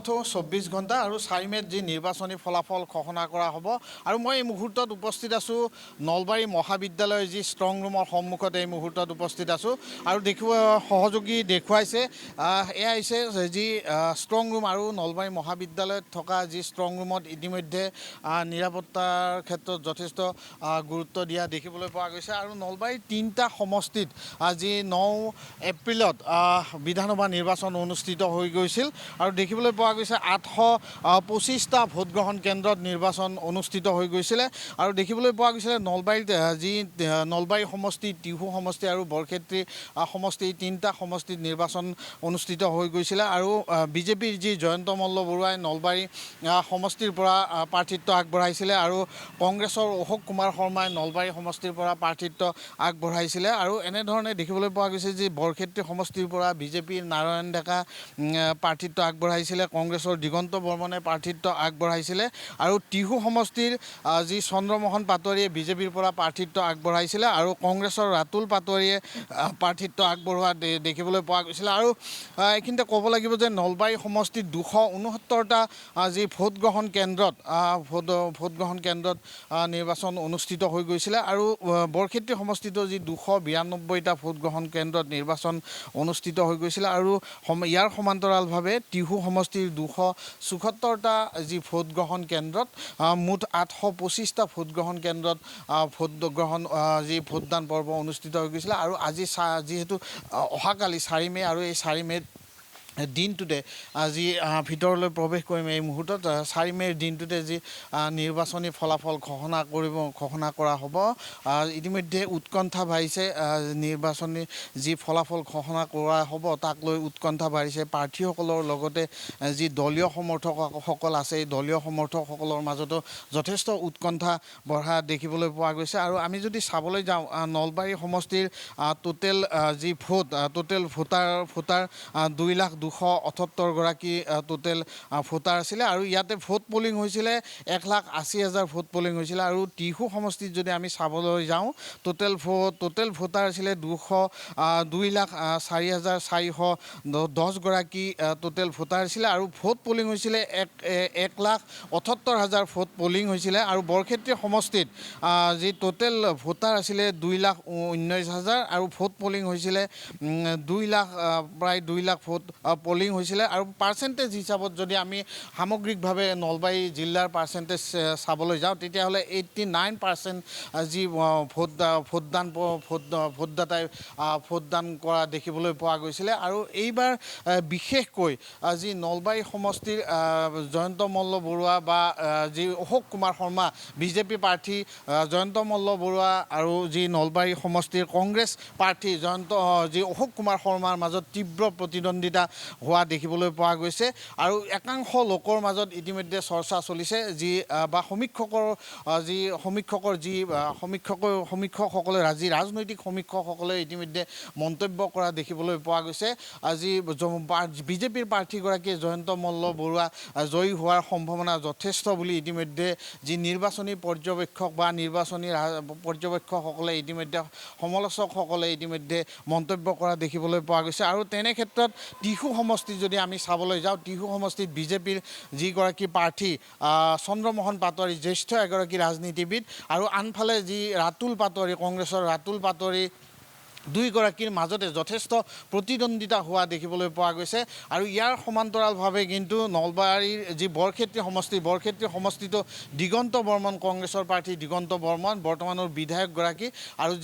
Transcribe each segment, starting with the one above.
মাথো 24 ঘণ্টা আৰু 4 মে'ত যি নিৰ্বাচনী ফলাফল ঘোষণা কৰা হ'ব আৰু মই এই মুহূৰ্তত উপস্থিত আছোঁ নলবাৰী মহাবিদ্যালয়ৰ যি ষ্ট্ৰং ৰুমৰ সন্মুখত এই মুহূৰ্তত উপস্থিত আছোঁ আৰু সহযোগী দেখুৱাইছে এয়া হৈছে যি ষ্ট্ৰং ৰুম আৰু নলবাৰী মহাবিদ্যালয়ত থকা যি ষ্ট্ৰং ৰুমত ইতিমধ্যে নিৰাপত্তাৰ ক্ষেত্ৰত যথেষ্ট গুৰুত্ব দিয়া দেখিবলৈ পোৱা গৈছে আৰু নলবাৰীৰ 3টা সমষ্টিত যি 9 এপ্ৰিলত বিধানসভা নিৰ্বাচন অনুষ্ঠিত হৈ গৈছিল আৰু দেখিবলৈ পোৱা গৈছে 825টা ভোটগ্ৰহণ কেন্দ্ৰত নিৰ্বাচন অনুষ্ঠিত হৈ গৈছিলে আৰু দেখিবলৈ পোৱা গৈছিলে নলবাৰীত যি নলবাৰী সমষ্টি টিহু সমষ্টি আৰু বৰক্ষেত্ৰী সমষ্টি 3টা সমষ্টিত নিৰ্বাচন অনুষ্ঠিত হৈ গৈছিলে আৰু বিজেপিৰ যি জয়ন্ত মল্ল বৰুৱাই নলবাৰী সমষ্টিৰ পৰা প্ৰাৰ্থিত্ব আগবঢ়াইছিলে আৰু কংগ্ৰেছৰ অশোক কুমাৰ শৰ্মাই নলবাৰী সমষ্টিৰ পৰা প্ৰাৰ্থিত্ব আগবঢ়াইছিলে আৰু এনেধৰণে দেখিবলৈ পোৱা গৈছে যে বৰক্ষেত্ৰী সমষ্টিৰ পৰা বিজেপিৰ নাৰায়ণ ডেকা প্ৰাৰ্থিত্ব আগবঢ়াইছিলে কংগ্ৰেছৰ দিগন্ত বৰ্মনে প্ৰাৰ্থিত্ব আগবঢ়াইছিলে আৰু টিহু সমষ্টিৰ যি চন্দ্ৰমোহন পাটোৱাৰীয়ে বিজেপিৰ পৰা প্ৰাৰ্থিত্ব আগবঢ়াইছিলে আৰু কংগ্ৰেছৰ ৰাতুল পাটোৱাৰীয়ে প্ৰাৰ্থিত্ব আগবঢ়োৱা দেখিবলৈ পোৱা গৈছিলে আৰু এইখিনিতে ক'ব লাগিব যে নলবাৰী সমষ্টিত 269টা যি ভোটগ্ৰহণ কেন্দ্ৰত নিৰ্বাচন অনুষ্ঠিত হৈ গৈছিলে আৰু বৰক্ষেত্ৰী সমষ্টিতো যি 292টা ভোটগ্ৰহণ কেন্দ্ৰত নিৰ্বাচন অনুষ্ঠিত হৈ গৈছিলে আৰু ইয়াৰ সমান্তৰালভাৱে টিহু সমষ্টিৰ 274টা যি ভোটগ্ৰহণ কেন্দ্ৰত মুঠ 825টা ভোটগ্ৰহণ কেন্দ্ৰত যি ভোটদান পৰ্ব অনুষ্ঠিত হৈ গৈছিলে আৰু আজি যিহেতু অহাকালি 4 মে' আৰু এই 4 মে'ত দিনটোতে আজি ভিতৰলৈ প্ৰৱেশ কৰিম এই মুহূৰ্তত 4 মে'ৰ দিনটোতে যি নিৰ্বাচনী ফলাফল ঘোষণা কৰা হ'ব ইতিমধ্যে উৎকণ্ঠা বাঢ়িছে নিৰ্বাচনী যি ফলাফল ঘোষণা কৰা হ'ব তাক লৈ উৎকণ্ঠা বাঢ়িছে প্ৰাৰ্থীসকলৰ লগতে যি দলীয় সমৰ্থকসকল আছে এই দলীয় সমৰ্থকসকলৰ মাজতো যথেষ্ট উৎকণ্ঠা বঢ়া দেখিবলৈ পোৱা গৈছে আৰু আমি যদি চাবলৈ যাওঁ নলবাৰী সমষ্টিৰ টোটেল যি টোটেল ভোটাৰ 2,278,000গৰাকী টোটেল ভোটাৰ আছিলে আৰু ইয়াতে ভোট পলিং হৈছিলে 1,80,000 ভোট পলিং হৈছিলে আৰু টিহু সমষ্টিত যদি আমি চাবলৈ যাওঁ টোটেল ভোটাৰ আছিলে 2,04,410গৰাকী টোটেল ভোটাৰ আছিলে আৰু ভোট পলিং হৈছিলে 1,78,000 ভোট পলিং হৈছিলে আৰু বৰক্ষেত্ৰী সমষ্টিত যি টোটেল ভোটাৰ আছিলে 2,19,000 আৰু ভোট পলিং হৈছিলে প্ৰায় 2 লাখ ভোট পলিং হৈছিলে আৰু পাৰ্চেণ্টেজ হিচাপত যদি আমি সামগ্ৰিকভাৱে নলবাৰী জিলাৰ পাৰ্চেণ্টেজ চাবলৈ যাওঁ তেতিয়াহ'লে 89% যি ভোটদাতাই ভোটদান কৰা দেখিবলৈ পোৱা গৈছিলে আৰু এইবাৰ বিশেষকৈ যি নলবাৰী সমষ্টিৰ জয়ন্ত মল্ল বৰুৱা বা যি অশোক কুমাৰ শৰ্মা বিজেপি প্ৰাৰ্থী জয়ন্ত মল্ল বৰুৱা আৰু যি নলবাৰী সমষ্টিৰ কংগ্ৰেছ প্ৰাৰ্থী যি অশোক কুমাৰ শৰ্মাৰ মাজত তীব্ৰ প্ৰতিদ্বন্দ্বিতা হোৱা দেখিবলৈ পোৱা গৈছে আৰু একাংশ লোকৰ মাজত ইতিমধ্যে চৰ্চা চলিছে যি বা সমীক্ষকসকলে ৰাজনৈতিক সমীক্ষকসকলে ইতিমধ্যে মন্তব্য কৰা দেখিবলৈ পোৱা গৈছে আজি বিজেপিৰ প্ৰাৰ্থীগৰাকীয়ে জয়ন্ত মল্ল বৰুৱা জয়ী হোৱাৰ সম্ভাৱনা যথেষ্ট বুলি ইতিমধ্যে যি নিৰ্বাচনী পৰ্যবেক্ষক বা পৰ্যবেক্ষকসকলে ইতিমধ্যে সমালোচকসকলে ইতিমধ্যে মন্তব্য কৰা দেখিবলৈ পোৱা গৈছে আৰু তেনে ক্ষেত্ৰত টিহু সমষ্টি যদি আমি চাবলৈ যাওঁ টিহু সমষ্টিত বিজেপিৰ যিগৰাকী প্ৰাৰ্থী চন্দ্ৰমোহন পাটোৱাৰী জ্যেষ্ঠ এগৰাকী ৰাজনীতিবিদ আৰু আনফালে যি ৰাতুল পাটোৱাৰী কংগ্ৰেছৰ ৰাতুল পাটোৱাৰী দুয়োগৰাকীৰ মাজতে যথেষ্ট প্ৰতিদ্বন্দ্বিতা হোৱা দেখিবলৈ পোৱা গৈছে আৰু ইয়াৰ সমান্তৰালভাৱে কিন্তু নলবাৰীৰ যি বৰক্ষেত্ৰী সমষ্টিটো দিগন্ত বৰ্মন কংগ্ৰেছৰ প্ৰাৰ্থী দিগন্ত বৰ্মন বৰ্তমানৰ বিধায়কগৰাকী আৰু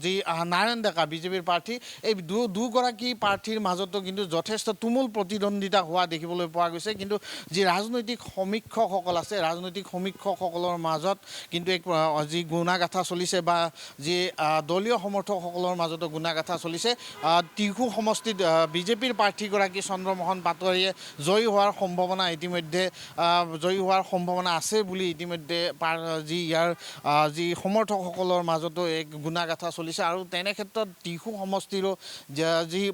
যি নাৰায়ণ ডেকা বিজেপিৰ প্ৰাৰ্থী এই দুগৰাকী প্ৰাৰ্থীৰ মাজতো কিন্তু যথেষ্ট তুমুল প্ৰতিদ্বন্দ্বিতা হোৱা দেখিবলৈ পোৱা গৈছে কিন্তু যি ৰাজনৈতিক সমীক্ষকসকল আছে ৰাজনৈতিক সমীক্ষকসকলৰ মাজত কিন্তু এক যি গুণাগাথা চলিছে বা যি দলীয় সমৰ্থকসকলৰ মাজতো গুণাগাথা চলিছে টিহু সমষ্টিত বিজেপিৰ প্ৰাৰ্থীগৰাকী চন্দ্ৰমোহন পাটোৱাৰীয়ে জয়ী হোৱাৰ সম্ভাৱনা আছে বুলি ইতিমধ্যে ইয়াৰ যি সমৰ্থকসকলৰ মাজতো এক গুণাগাথা চলিছে আৰু তেনে ক্ষেত্ৰত টিহু সমষ্টিৰো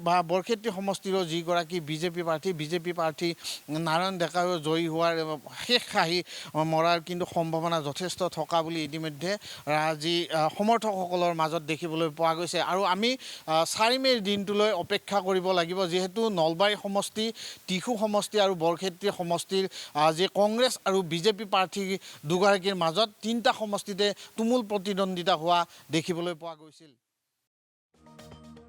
বা বৰক্ষেত্ৰী সমষ্টিৰো যিগৰাকী বিজেপি প্ৰাৰ্থী নাৰায়ণ ডেকায়ো জয়ী হোৱাৰ শেষ খাহি মৰাৰ কিন্তু সম্ভাৱনা যথেষ্ট থকা বুলি ইতিমধ্যে যি সমৰ্থকসকলৰ মাজত দেখিবলৈ পোৱা গৈছে হৈছে আৰু আমি 4 মে'ৰ দিনটোলৈ অপেক্ষা কৰিব লাগিব যিহেতু নলবাৰী সমষ্টি টিহু সমষ্টি আৰু বৰক্ষেত্ৰী সমষ্টিৰ যি কংগ্ৰেছ আৰু বিজেপি প্ৰাৰ্থী দুগৰাকীৰ মাজত 3টা সমষ্টিতে তুমুল প্ৰতিদ্বন্দ্বিতা হোৱা দেখিবলৈ পোৱা গৈছিল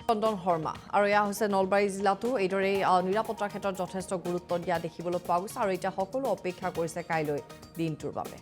চন্দন শৰ্মা আৰু এয়া হৈছে নলবাৰী জিলাতো এইদৰে নিৰাপত্তাৰ ক্ষেত্ৰত যথেষ্ট গুৰুত্ব দিয়া দেখিবলৈ পোৱা গৈছে আৰু এতিয়া সকলো অপেক্ষা কৰিছে কাইলৈ দিনটোৰ বাবে